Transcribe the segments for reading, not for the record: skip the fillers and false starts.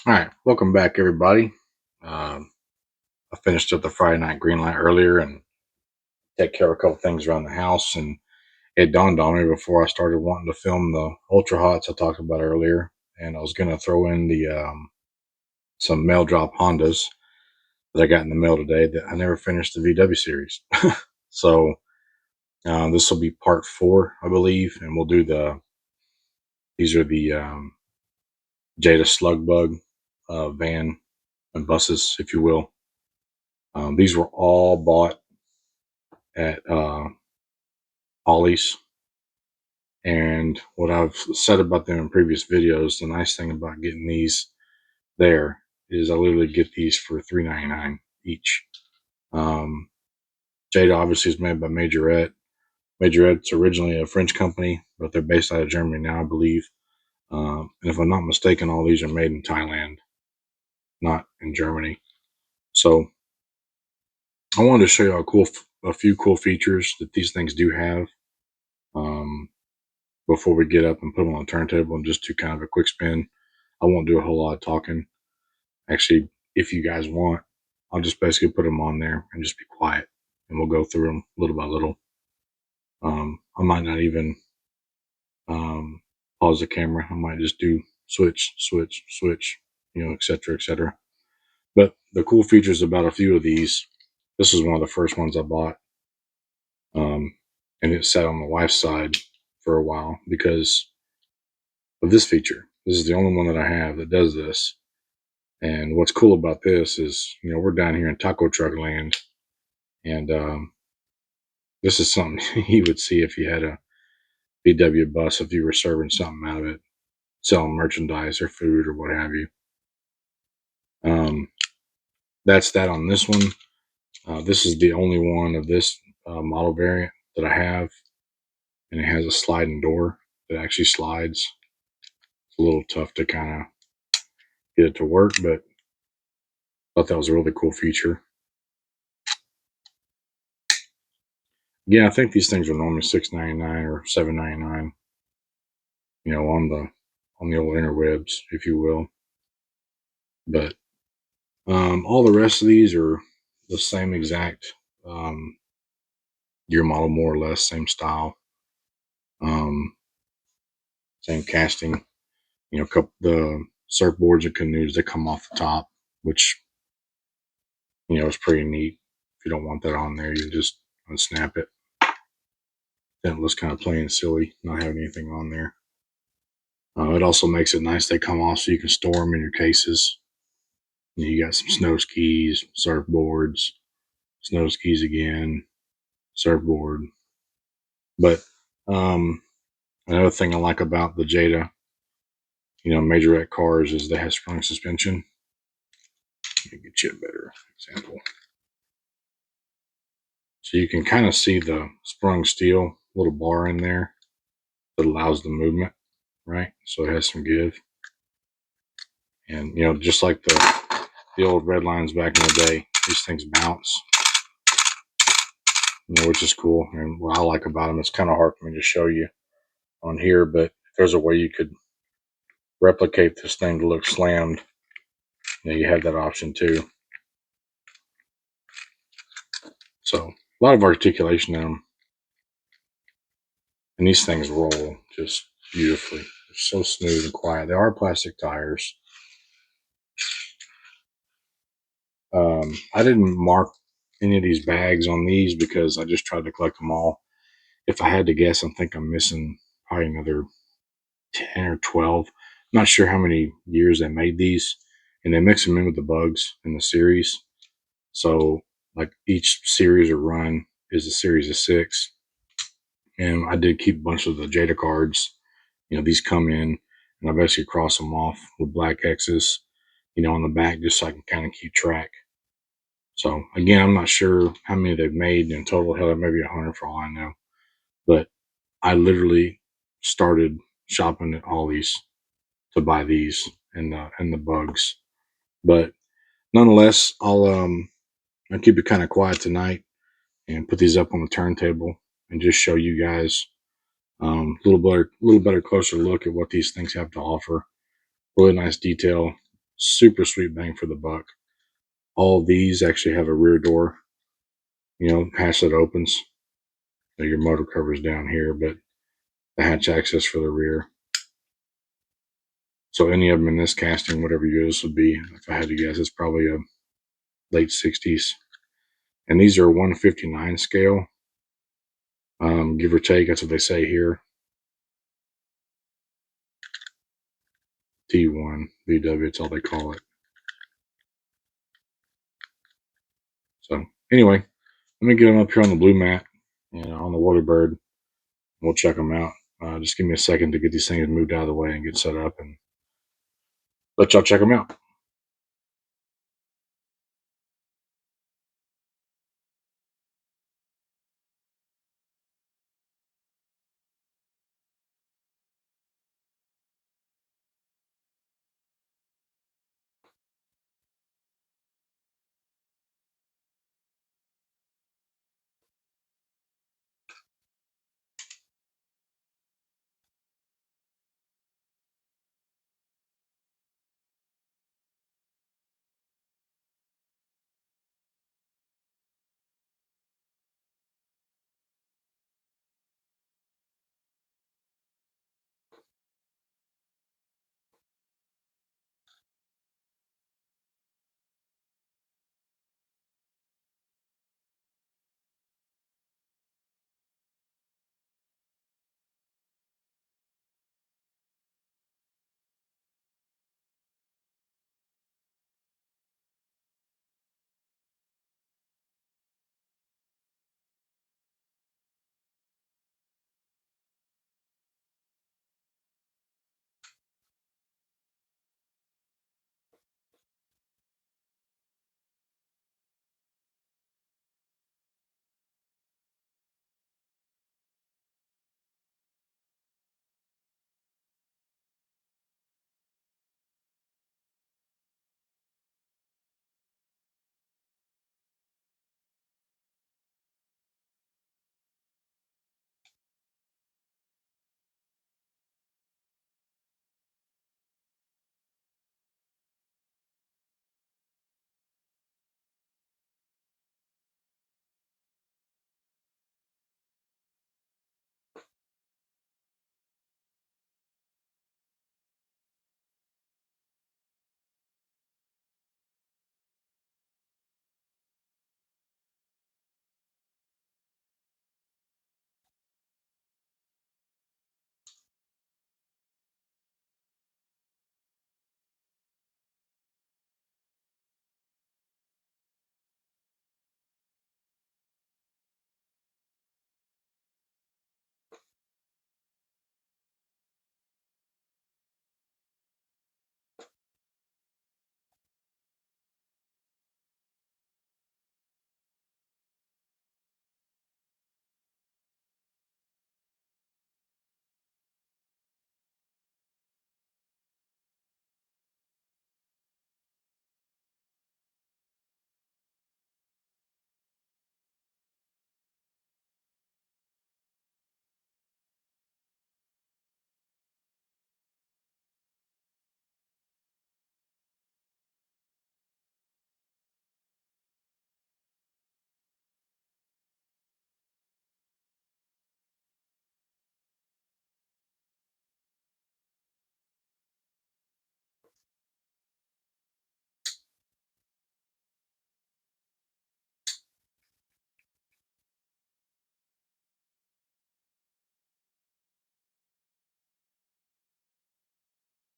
All right, welcome back, everybody. I finished up the Friday night green light earlier and take care of a couple things around the house, and it dawned on me before I started wanting to film the ultra hots I talked about earlier, and I was going to throw in the some mail drop Hondas that I got in the mail today that I never finished the VW series. So this will be part 4, I believe, and we'll do these are the JADA Slug Bug van and buses, if you will. These were all bought at Ollie's. And what I've said about them in previous videos, the nice thing about getting these there is I literally get these for $3.99 each. Jada obviously is made by Majorette. Majorette's originally a French company, but they're based out of Germany now, I believe. And if I'm not mistaken, all these are made in Thailand, not in Germany. So I wanted to show you a few cool features that these things do have. Before we get up and put them on the turntable and just do kind of a quick spin. I won't do a whole lot of talking. Actually, if you guys want, I'll just basically put them on there and just be quiet, and we'll go through them little by little. I might not even pause the camera. I might just do switch, switch, switch, etc., etc. But the cool features about a few of these, this is one of the first ones I bought, and it sat on the wife's side for a while because of this feature. This is the only one that I have that does this. And what's cool about this is, we're down here in taco truck land, and this is something you would see if you had a VW bus, if you were serving something out of it, selling merchandise or food or what have you. That's that on this one. This is the only one of this model variant that I have, and it has a sliding door that actually slides. It's a little tough to kind of get it to work, but I thought that was a really cool feature. Yeah, I think these things are normally $6.99 or $7.99. On the old interwebs, if you will. But all the rest of these are the same exact year model, more or less, same style, same casting. The surfboards and canoes that come off the top, which is pretty neat. If you don't want that on there, you can just unsnap it. Then it looks kind of plain and silly not having anything on there. It also makes it nice. They come off so you can store them in your cases. You got some snow skis, surfboards, snow skis again, surfboard. But another thing I like about the JADA, Majorette cars is they have sprung suspension. Let me get you a better example. So you can kind of see the sprung steel little bar in there that allows the movement, right? So it has some give. And, just like the old red lines back in the day, these things bounce, which is cool. And what I like about them, it's kind of hard for me to show you on here, but if there's a way you could replicate this thing to look slammed, you have that option too. So a lot of articulation in them. And these things roll just beautifully. They're so smooth and quiet. They are plastic tires. I didn't mark any of these bags on these because I just tried to collect them all. If I had to guess, I think I'm missing probably another 10 or 12. I'm not sure how many years they made these. And they mix them in with the bugs in the series. So like each series or run is a series of 6. And I did keep a bunch of the JADA cards. These come in, and I basically cross them off with black X's, on the back, just so I can kind of keep track. So again, I'm not sure how many they've made in total. Hell, there may be 100 for all I know. But I literally started shopping at Ollie's to buy these and the bugs. But nonetheless, I'll keep it kind of quiet tonight and put these up on the turntable and just show you guys a little better closer look at what these things have to offer. Really nice detail. super sweet bang for the buck. All of these actually have a rear door, hatch that opens. So your motor cover's down here, but the hatch access for the rear. So any of them in this casting, whatever yours would be, if I had to guess, it's probably a late 60s. And these are 159 scale, give or take. That's what they say here. T1 VW, it's all they call it. So anyway, let me get them up here on the blue mat and on the Waterbird. We'll check them out. Just give me a second to get these things moved out of the way and get set up, and let y'all check them out.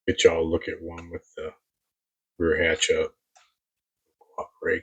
Get y'all a look at one with the rear hatch up. Great.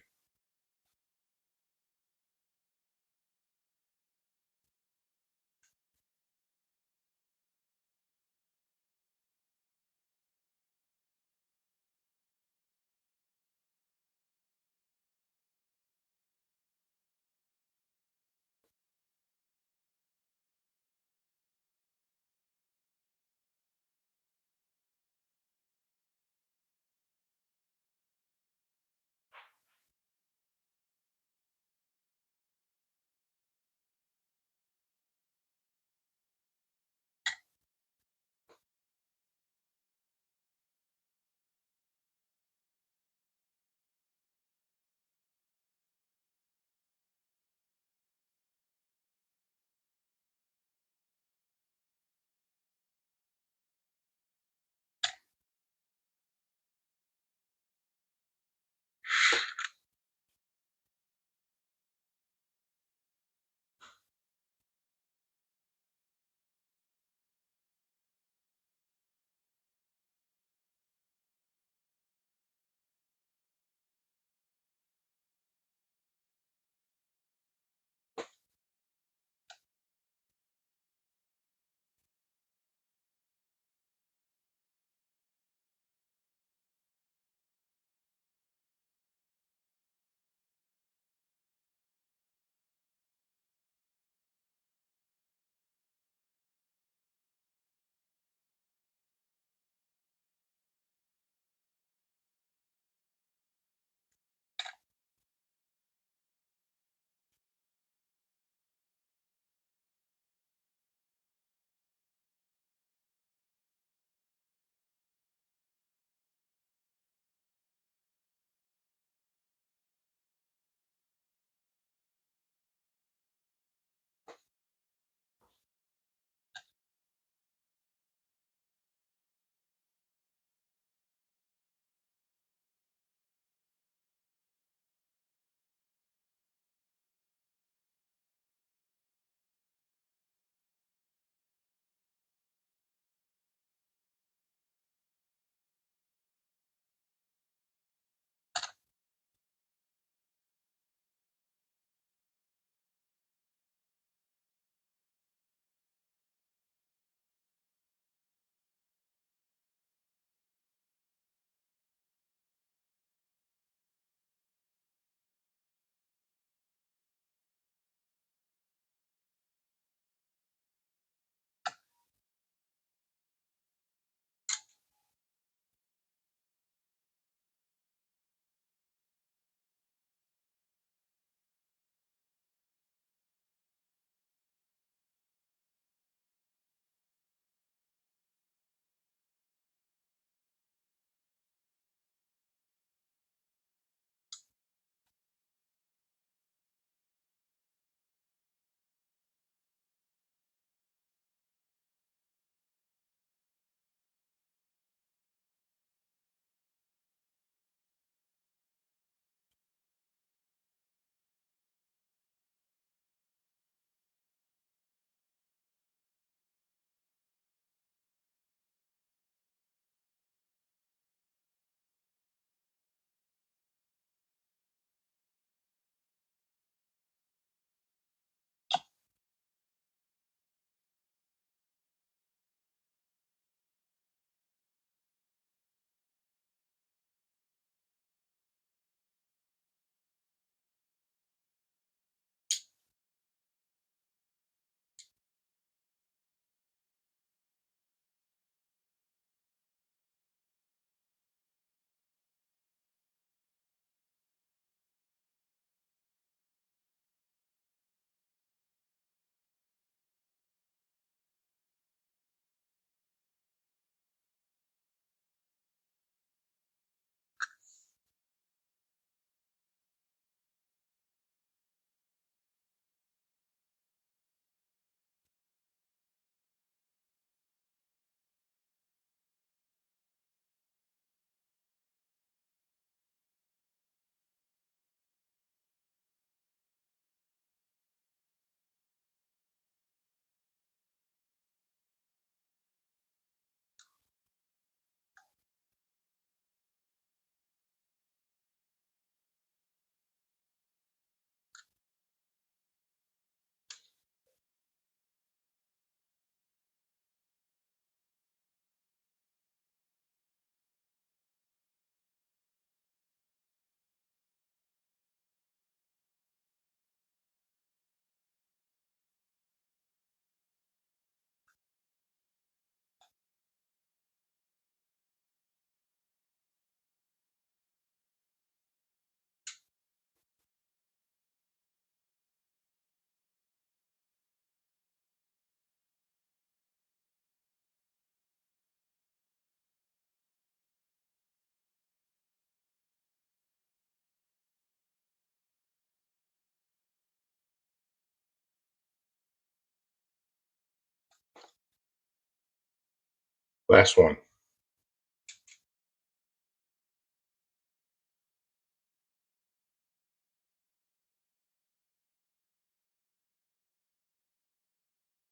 Last one.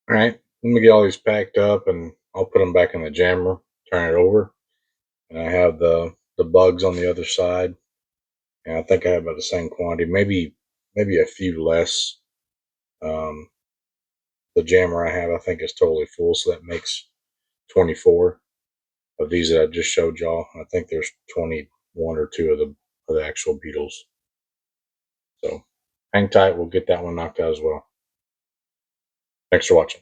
All right. Let me get all these packed up and I'll put them back in the jammer, turn it over. And I have the bugs on the other side. And I think I have about the same quantity, maybe a few less. Um, the jammer I have, I think, is totally full, so that makes 24 of these that I just showed y'all. I think there's 21 or two of the actual beetles. So hang tight. We'll get that one knocked out as well. Thanks for watching.